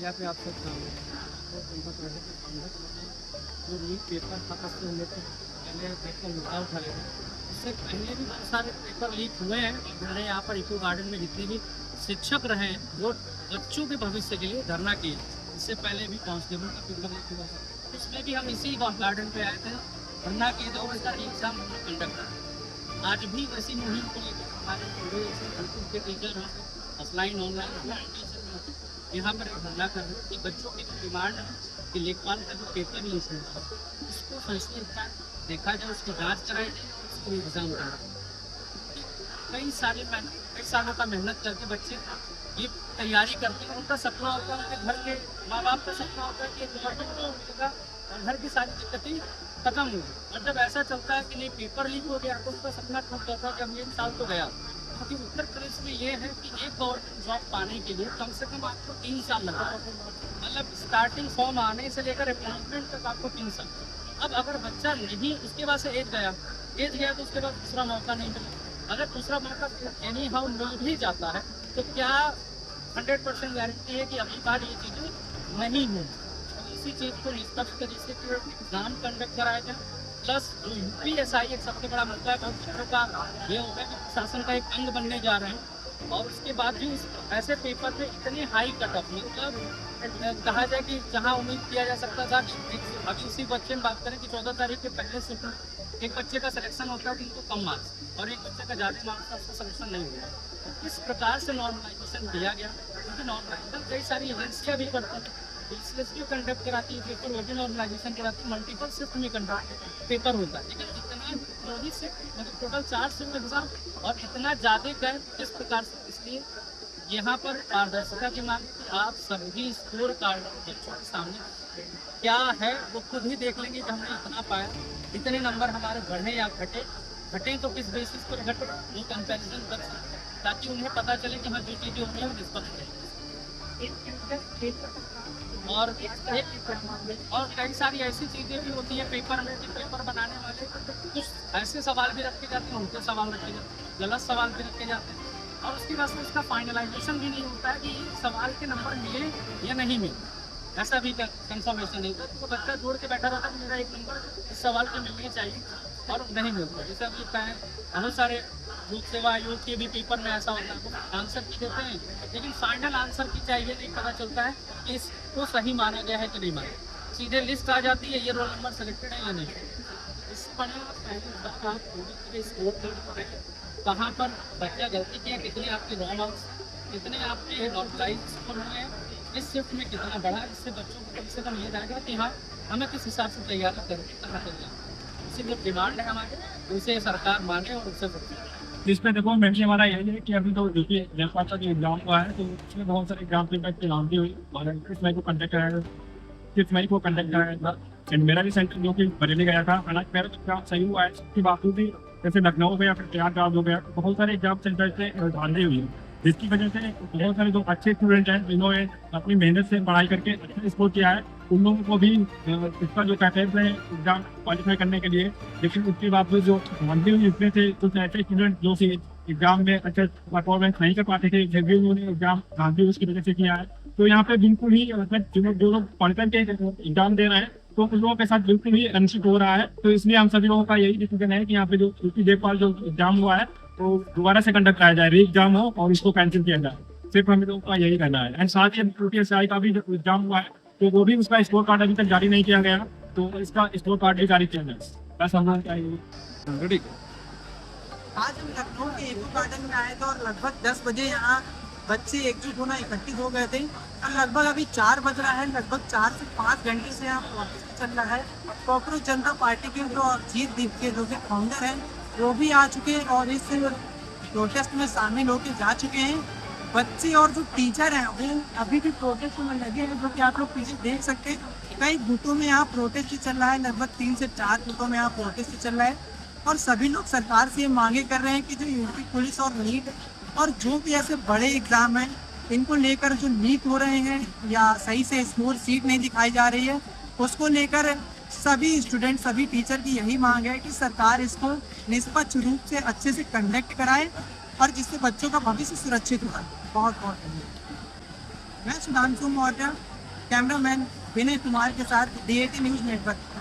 Media पे आप सब सामने तो उनका प्रोजेक्ट के फाउंडर जो लीक पेपर था उससे रिलेटेड पहले पेपर मुद्दा उठा लेते उससे पहले भी बहुत सारे पेपर लीक हुए हैं। हमारे यहाँ पर इको गार्डन में जितने भी शिक्षक रहे हैं वो बच्चों के भविष्य के लिए धरना किए। इससे पहले भी कांस्टेबल का पेपर लीक हुआ था, उसमें भी हम इसी गार्डन पे आए थे, धरना किए थे और इसका एग्जाम कंडक्ट करा। आज भी वैसी मुहिम को लेकर हमारे पूरे स्कूल के टीचर हैं, ऑफलाइन ऑनलाइन यहाँ पर धरना कर रहे हैं कि बच्चों की जो डिमांड है कि लेखपाल का जो पेपर लीक है उसको फैसले का देखा जाए, उसकी जाँच कराई जाए, उसको एग्जाम कराए। कई सालों का मेहनत करके बच्चे ये तैयारी करते हैं। उनका सपना होता है, उनके घर के माँ बाप का सपना होता है कि गवर्नमेंट को मिलेगा और घर की सारी दिक्कतें खत्म होगी। और जब ऐसा चलता है कि नहीं पेपर लीक हो गया तो उनका सपना टूट जाता है कि अब 1 साल तो गया। क्योंकि उत्तर प्रदेश में ये है कि एक गवर्नमेंट जॉब पाने के लिए कम से कम आपको 3 साल लगता है। मतलब स्टार्टिंग फॉर्म आने से लेकर अपॉइंटमेंट तक आपको 3 साल। अब अगर बच्चा नहीं उसके बाद से एज गया तो उसके बाद दूसरा मौका नहीं मिला। अगर दूसरा मौका एनी हाउ मिल भी जाता है तो क्या 100% गारंटी है कि अगली बार ये चीज़ें नहीं हों। तो इसी चीज़ को निष्पक्ष तरीके से एग्जाम कंडक्ट कराया जाए। प्लस जो UPSI एक सबसे बड़ा मुद्दा है, बहुत बच्चों का ये होगा कि शासन का एक अंग बनने जा रहे हैं और उसके बाद भी ऐसे पेपर पे इतनी हाई कट ऑफ मतलब कहा जाए कि जहाँ उम्मीद किया जा सकता था। अभी उसी बच्चे में बात करें कि 14 तारीख के पहले से एक बच्चे का सिलेक्शन होता है तो उनको कम मार्क्स और एक बच्चे का ज़्यादा मार्क्स था उसका सिलेक्शन नहीं हुआ। तो किस प्रकार से नॉर्मलाइजेशन दिया गया, क्योंकि नॉर्मलाइजेशन कई सारी एजेंसियाँ भी करती हैं, भी कंडक्ट कराती है पेपर, वो भी नॉर्मलाइजेशन कराती है, मल्टीपल शिफ्ट में कंडक्ट पेपर होता है। लेकिन इतना वही से मतलब टोटल 4 शिफ्ट एग्जाम और इतना ज़्यादा गए किस प्रकार से, इसलिए यहाँ पर पारदर्शिता की मांग कि आप सभी स्कोर कार्ड बच्चों के सामने क्या है वो खुद ही देख लेंगे कि हमने इतना पाया, इतने नंबर हमारे बढ़े या घटे तो किस बेसिस पर घटे, वो कंपैरिजन कर सकते हैं ताकि उन्हें पता चले कि हाँ जो चीज़ें हो रही है निष्पक्ष है। और कई सारी ऐसी चीज़ें भी होती हैं पेपर में कि पेपर बनाने वाले कुछ ऐसे सवाल भी रखे जाते हैं, उनके सवाल रखे जाते हैं, गलत सवाल भी रखे जाते हैं और उसकी वजह से उसका फाइनलाइजेशन भी नहीं होता है कि सवाल के नंबर मिले या नहीं मिले। ऐसा भी कंफर्मेशन नहीं होता तो बच्चा जोड़ के बैठा रहता है मेरा एक नंबर इस सवाल के मिलने चाहिए और नहीं मिलता। जैसे अभी बहुत सारे लोक सेवा आयोग के भी पेपर में ऐसा होता है, वो आंसर की देते हैं लेकिन फाइनल आंसर की चाहिए नहीं पता चलता है कि इसको सही माना गया है कि नहीं माना। सीधे लिस्ट आ जाती है ये रोल नंबर सेलेक्टेड है या नहीं। इससे पहले आप पूरी स्कोर कहाँ पर बच्चा गलती किया, कितने आपके रॉ मार्क्स, कितने आपके नॉर्मलाइज स्कोर हुए हैं, इस शिफ्ट में कितना बढ़ा, इससे बच्चों को कम से कम ये जाएगा कि हाँ हमें किस हिसाब से तैयारी करके कहाँ तैयार। इसी जो डिमांड है हमारे उसे सरकार माने और उससे जिसमें देखो मेनली हमारा यही है कि अभी तो देखिए लेखपाल का जो एग्जाम हुआ है तो उसमें बहुत सारे एग्जाम पेपर एग्जाम भी हुई और 6 मई को कंडक्ट कराया, 6 मई को कंडक्ट कराया था। एंड मेरा भी सेंटर जो कि बरेली गया था, हालांकि मेरा तो एग्जाम सही हुआ है, इसके बावजूद भी जैसे लखनऊ हो गया फिर प्रयागराज हो गया, बहुत सारे एग्जाम सेंटर से धांधली हुई है जिसकी वजह से बहुत सारे जो अच्छे स्टूडेंट हैं जिन्होंने अपनी मेहनत से पढ़ाई करके अच्छा स्कोर किया है उन लोगों को भी इसका जो पैकेज है एग्जाम क्वालिफाई करने के लिए, लेकिन उसके बावजूद जो धांधली हुई इसमें से कुछ ऐसे स्टूडेंट जो कि एग्जाम में अच्छा परफॉर्मेंस नहीं कर पाते थे फिर भी उन्होंने एग्जाम धांधली उसकी वजह से किया है। तो यहाँ पे बिल्कुल ही मतलब जो लोग क्वालिफाई के एग्जाम दे रहे हैं तो उन लोगों के साथ बिल्कुल ही अनशिट हो रहा है। तो इसलिए हम सभी लोगों का यही डिसीजन है कि यहाँ पे जो लेखपाल जो एग्जाम हुआ है तो दोबारा से कंडक्ट कराया जाए, री एग्जाम हो और इसको कैंसिल किया जाए। सिर्फ हम लोगों का यही कहना है। एंड साथ ही UPSI का भी जो एग्जाम हुआ है तो वो भी उसका स्कोर कार्ड अभी तक जारी नहीं किया गया, तो इसका स्कोर कार्ड भी जारी किया जाए। बस हम चाहिए। आज हम लखनऊ के इको गार्डन में आए थे और लगभग 10 बजे यहाँ बच्चे एकजुट होना इकट्ठित हो गए थे और लगभग अभी 4 बज रहा है, लगभग 4 से 5 घंटे से यहाँ प्रोटेस्ट चल रहा है। कॉकरोच जनता पार्टी के जो अजीत दीप के जो फाउंडर हैं वो भी आ चुके हैं और इस प्रोटेस्ट में शामिल होकर जा चुके हैं। बच्चे और जो टीचर हैं वो अभी भी प्रोटेस्ट में लगे हैं, जो कि आप लोग पीछे देख सकते हैं। कई गुटों में यहाँ प्रोटेस्ट चल रहा है, लगभग 3 से 4 गुटों में यहाँ प्रोटेस्ट चल रहा है और सभी लोग सरकार से ये मांगे कर रहे हैं कि जो यूपी पुलिस और नीट और जो भी ऐसे बड़े एग्जाम हैं इनको लेकर जो लीक हो रहे हैं या सही से स्कोर सीट नहीं दिखाई जा रही है उसको लेकर सभी स्टूडेंट सभी टीचर की यही मांग है कि सरकार इसको निष्पक्ष रूप से अच्छे से कंडक्ट कराए और जिससे बच्चों का भविष्य सुरक्षित हो। बहुत बहुत धन्यवाद। मैं सुधांशु मौर्य, कैमरामैन विनय कुमार के साथ DAT न्यूज़ नेटवर्क।